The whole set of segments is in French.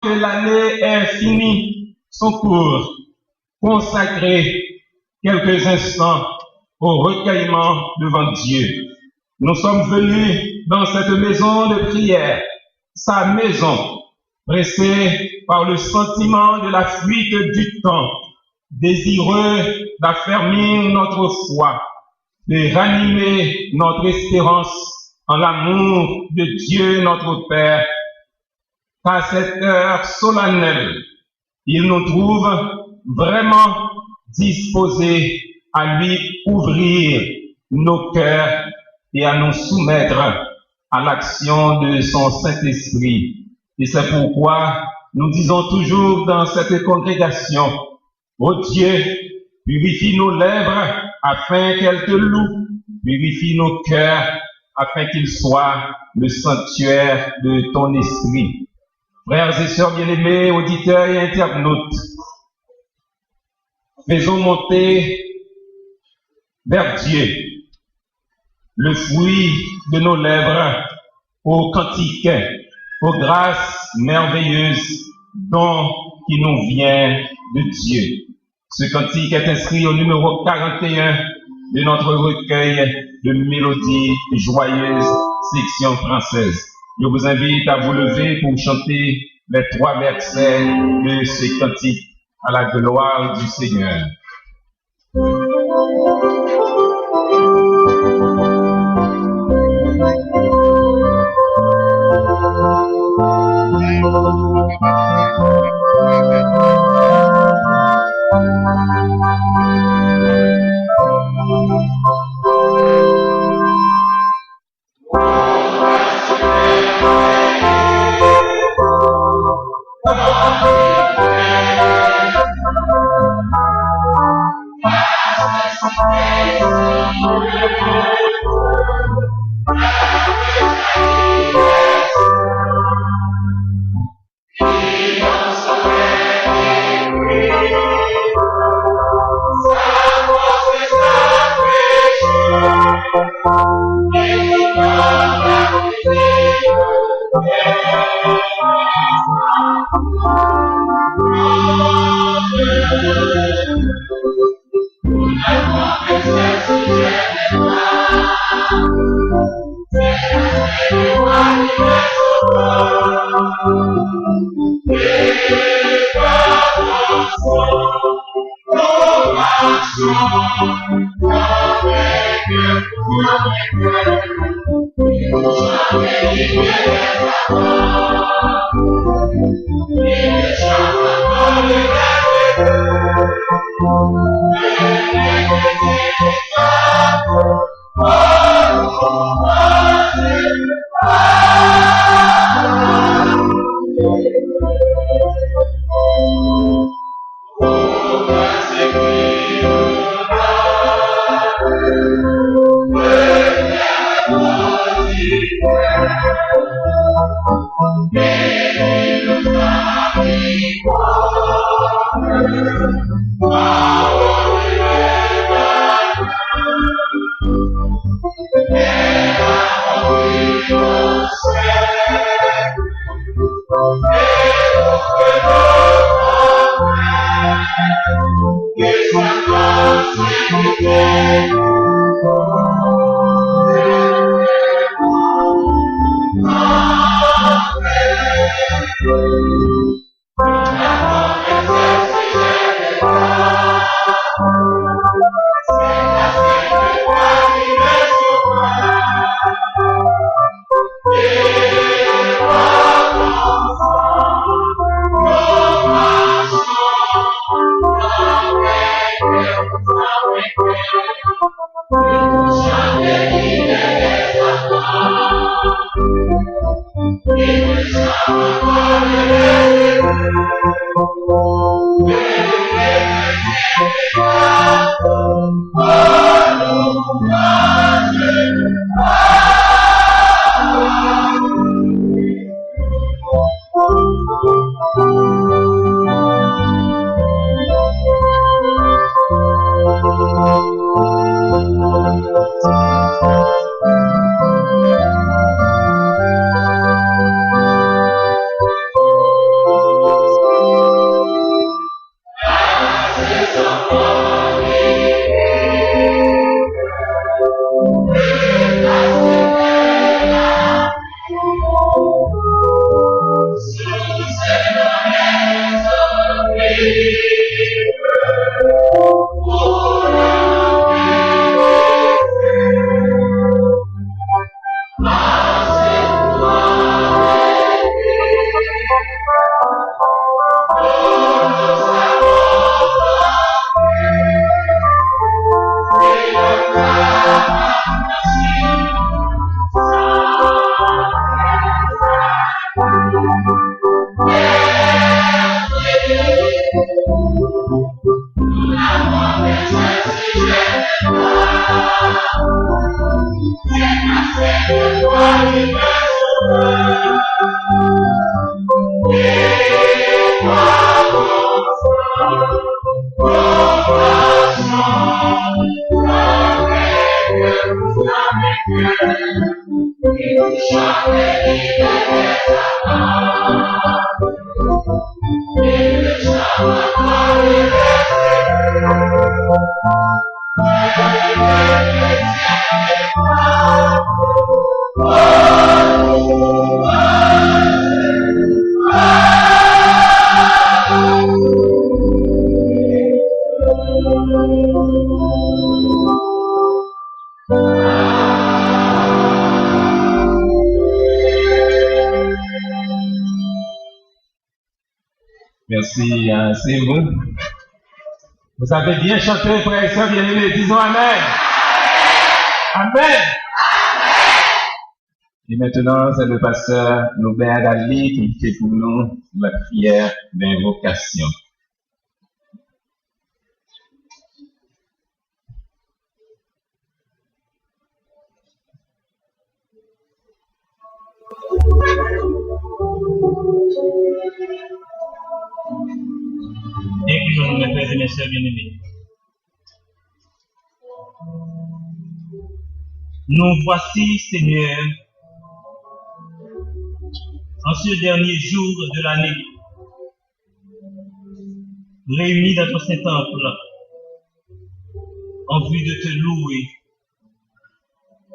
que l'année ait fini son cours, consacrer quelques instants au recueillement devant Dieu. Nous sommes venus dans cette maison de prière, sa maison, pressés par le sentiment de la fuite du temps, désireux d'affermir notre foi, de ranimer notre espérance en l'amour de Dieu notre Père. À cette heure solennelle, il nous trouve vraiment disposés à lui ouvrir nos cœurs et à nous soumettre à l'action de son Saint-Esprit. Et c'est pourquoi nous disons toujours dans cette congrégation, ô Dieu, purifie nos lèvres afin qu'elles te louent, purifie nos cœurs afin qu'ils soient le sanctuaire de ton esprit. Frères et sœurs bien-aimés, auditeurs et internautes, faisons monter vers Dieu le fruit de nos lèvres aux cantiques, aux grâces merveilleuses dont qui nous vient de Dieu. Ce cantique est inscrit au numéro 41 de notre recueil de mélodies joyeuses, section française. Je vous invite à vous lever pour chanter les 3 versets de ce cantique à la gloire du Seigneur. Merci, c'est vous. Vous avez bien chanté, frères et sœurs bien-aimés. Disons Amen. Amen. Et maintenant, c'est le pasteur Norbert Ali qui fait pour nous la prière d'invocation. Écoutons-nous, mes frères et mes sœurs bien-aimés. Nous voici, Seigneur, en ce dernier jour de l'année, réunis dans ton Saint-Temple, en vue de te louer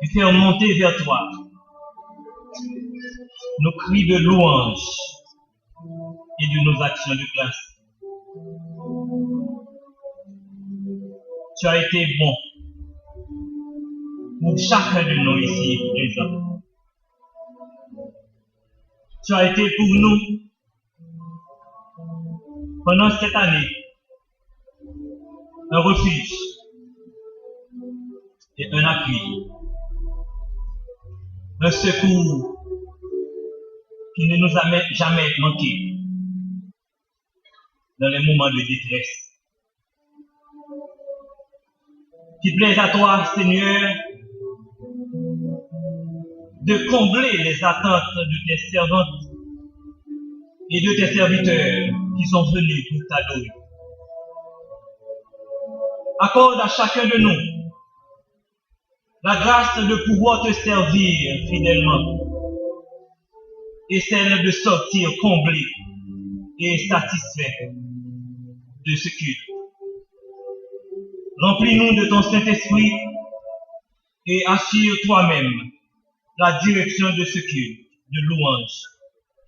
et faire monter vers toi nos cris de louange et de nos actions de grâce. Tu as été bon pour chacun de nous ici présents. Tu as été pour nous pendant cette année un refuge et un appui, un secours qui ne nous a jamais manqué dans les moments de détresse. Qu'il plaise à toi, Seigneur, de combler les attentes de tes servantes et de tes serviteurs qui sont venus pour t'adorer. Accorde à chacun de nous la grâce de pouvoir te servir fidèlement et celle de sortir comblé et satisfait de ce culte. Remplis-nous de ton Saint-Esprit et assure toi-même la direction de ce culte de louange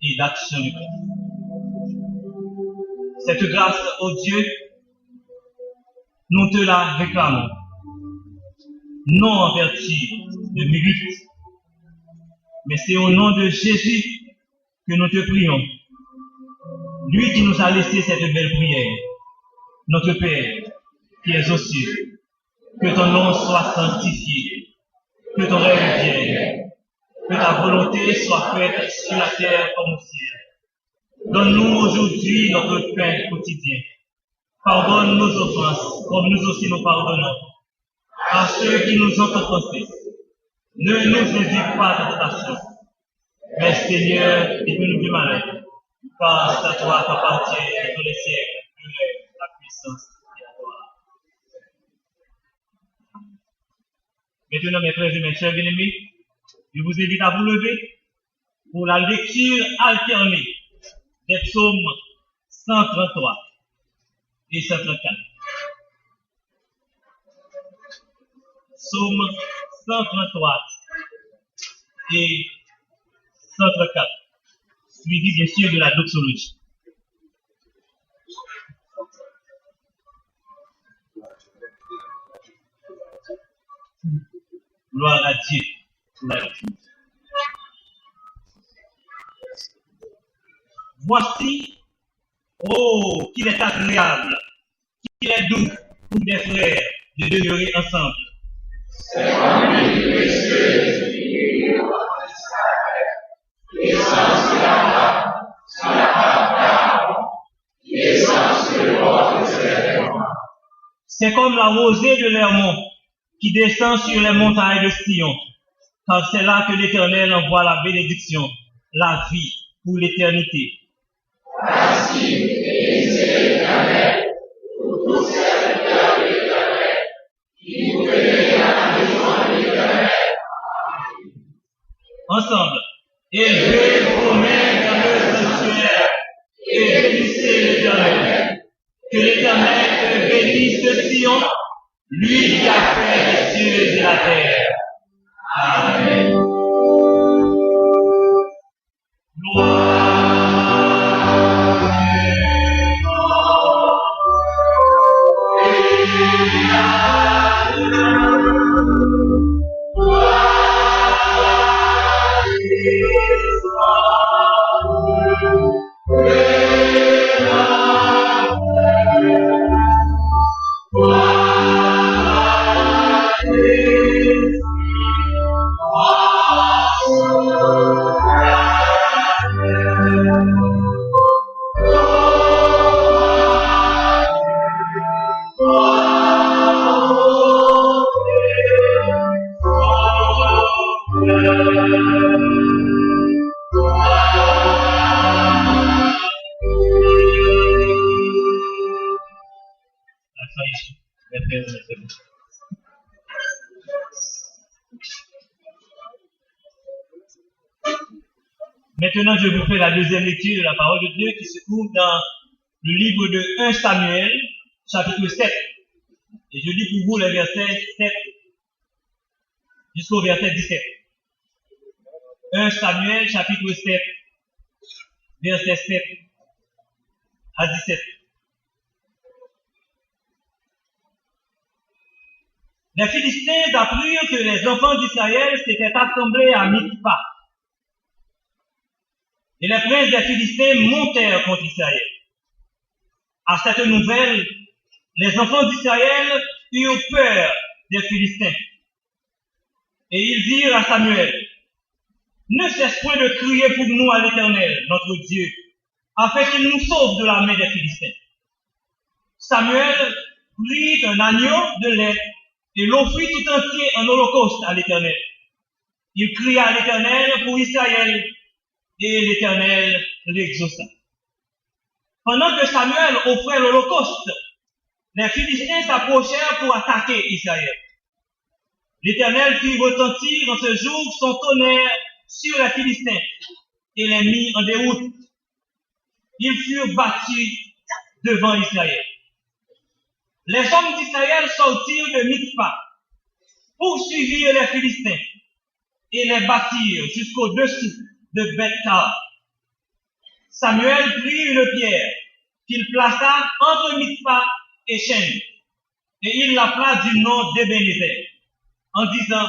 et d'action de grâce. Cette grâce, ô Dieu, nous te la réclamons, non en vertu de mérite, mais c'est au nom de Jésus que nous te prions. Lui qui nous a laissé cette belle prière, notre Père, qui es aux cieux, que ton nom soit sanctifié, que ton règne vienne, que ta volonté soit faite sur la terre comme au ciel. Donne-nous aujourd'hui notre pain quotidien. Pardonne nos offenses, comme nous aussi nous pardonnons à ceux qui nous ont offensés. Ne nous induis pas dans la tentation, mais Seigneur, délivre-nous du malin, car c'est à toi qu'appartient tous les siècles, la puissance et la gloire. Maintenant, mes frères et mes sœurs bien-aimés, je vous invite à vous lever pour la lecture alternée des psaumes 133 et 134. Psaume 133 et 134, suivi bien sûr de la doxologie. Gloire à Dieu pour la lecture. Voici, oh, qu'il est agréable, qu'il est doux pour des frères de demeurer ensemble. C'est famille précieuse qui est l'essence de la qui est C'est comme la rosée de l'Hermon qui descend sur les montagnes de Sion, car c'est là que l'Éternel envoie la bénédiction, la vie pour l'éternité. Ainsi bénissez l'Éternel, pour tous serviteurs de l'Éternel, qui vous veillez à la maison de l'Éternel. Ensemble, élevez vos mains dans le sanctuaire et bénissez l'Éternel. Que l'Éternel te bénisse de Sion, lui qui a fait les cieux et la terre. Amen. Maintenant, je vous fais la deuxième lecture de la parole de Dieu qui se trouve dans le livre de 1 Samuel, chapitre 7. Et je lis pour vous le verset 7 jusqu'au verset 17. 1 Samuel, chapitre 7, verset 7 à 17. Les Philistins apprirent que les enfants d'Israël s'étaient assemblés à Mitzpah. Et les princes des Philistins montèrent contre Israël. À cette nouvelle, les enfants d'Israël eurent peur des Philistins. Et ils dirent à Samuel, « Ne cesse point de crier pour nous à l'Éternel, notre Dieu, afin qu'il nous sauve de la main des Philistins. » Samuel prit un agneau de lait et l'offrit tout entier en holocauste à l'Éternel. Il cria à l'Éternel pour Israël, et l'Éternel l'exauça. Pendant que Samuel offrait l'holocauste, les Philistins s'approchèrent pour attaquer Israël. L'Éternel fit retentir en ce jour son tonnerre sur les Philistins et les mit en déroute. Ils furent battus devant Israël. Les hommes d'Israël sortirent de Mitzpah, poursuivirent les Philistins et les battirent jusqu'au-dessous de Beth-Car. Samuel prit une pierre qu'il plaça entre Mitzpah et Shen, et il l'appela du nom d'Ebenezer, en disant,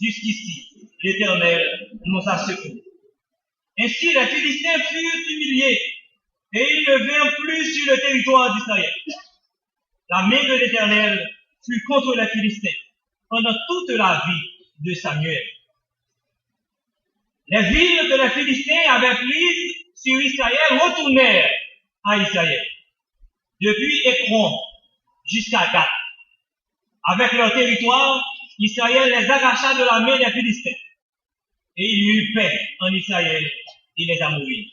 jusqu'ici, l'Éternel nous a secourus. Ainsi les Philistins furent humiliés, et ils ne vinrent plus sur le territoire d'Israël. La main de l'Éternel fut contre les Philistins pendant toute la vie de Samuel. Les villes que les Philistins avaient prises sur Israël retournèrent à Israël, depuis Écron jusqu'à Gath. Avec leur territoire, Israël les arracha de la main des Philistins, et il y eut paix en Israël et les Amoréens.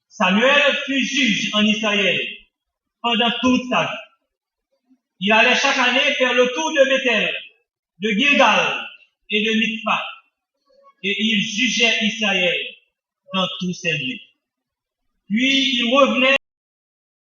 Samuel fut juge en Israël pendant toute sa vie. Il allait chaque année faire le tour de Bethel, de Gilgal et de Mitzpah, et il jugeait Israël dans tous ces lieux. Puis il revenait